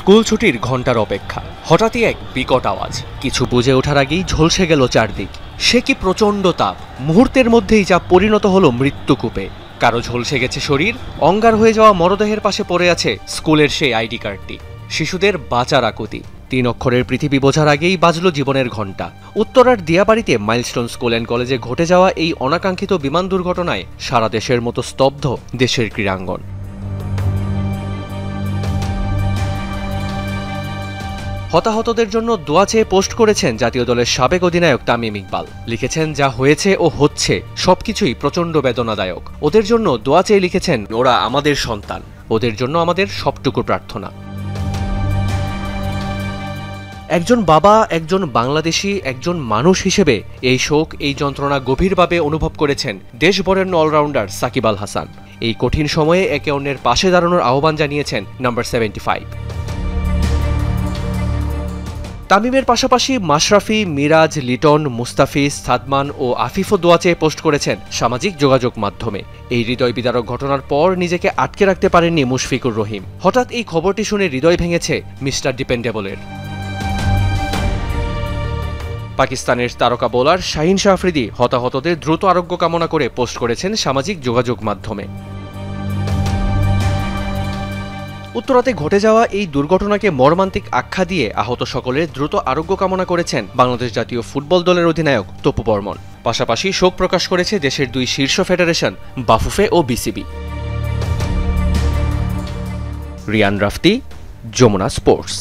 School ছুটির ঘণ্টার অপেক্ষা। হঠাৎই এক বিকট আওয়াজ, কিছু বুঝে ওঠার আগেই ঝলসে গেল চারদিক। সে কি প্রচণ্ড তাপ! মুহূর্তের মধ্যেই যা পরিণত হলো মৃত্যুকূপে। কারো ঝলসে গেছে শরীর, অঙ্গার হয়ে যাওয়া মরদেহের পাশে পড়ে আছে স্কুলের সেই আইডি কার্ডটি। শিশুদের বাঁচার আকুতি। 3 অক্ষরের পৃথিবী বোঝার আগেই বাজল জীবনের ঘণ্টা। উত্তরার দিয়াবাড়িতে মাইলস্টোন স্কুল অ্যান্ড কলেজে ঘটে যাওয়া এই অনাকাঙ্ক্ষিত বিমান দুর্ঘটনায় সারা দেশের মতো স্তব্ধ দেশের ক্রীড়াঙ্গন। হতাহতদের জন্য দোয়া চেয়ে পোস্ট করেছেন জাতীয় দলের সাবেক অধিনায়ক তামিম ইকবাল। লিখেছেন, যা হয়েছে ও হচ্ছে সবকিছুই প্রচণ্ড বেদনাদায়ক। ওদের জন্য দোয়া চেয়ে লিখেছেন, ওরা আমাদের সন্তান, ওদের জন্য আমাদের সবটুকু প্রার্থনা। একজন বাবা, একজন বাংলাদেশি, একজন মানুষ হিসেবে এই শোক, এই যন্ত্রণা গভীরভাবে অনুভব করেছেন দেশবরেণ্য অলরাউন্ডার সাকিব আল হাসান। এই কঠিন সময়ে একে অন্যের পাশে দাঁড়ানোর আহ্বান জানিয়েছেন নাম্বার 75। তামিমের পাশাপাশি মাশরাফি, মিরাজ, লিটন, মুস্তাফিজ, সাদমান ও আফিফও দোয়া চেয়ে পোস্ট করেছেন সামাজিক যোগাযোগ মাধ্যমে। এই হৃদয় বিদারক ঘটনার পর নিজেকে আটকে রাখতে পারেননি মুশফিকুর রহিম। হঠাৎ এই খবরটি শুনে হৃদয় ভেঙেছে মিস্টার ডিপেন্ডেবলের। পাকিস্তানের তারকা বোলার শাহিন শাহ আফ্রিদি হতাহতদের দ্রুত আরোগ্য কামনা করে পোস্ট করেছেন সামাজিক যোগাযোগ মাধ্যমে। উত্তরাতে ঘটে যাওয়া এই দুর্ঘটনাকে মর্মান্তিক আখ্যা দিয়ে আহত সকলের দ্রুত আরোগ্য কামনা করেছেন বাংলাদেশ জাতীয় ফুটবল দলের অধিনায়ক তপু বর্মন। পাশাপাশি শোক প্রকাশ করেছে দেশের 2 শীর্ষ ফেডারেশন বাফুফে ও বিসিবি। রিয়ান রাফতি, যমুনা স্পোর্টস।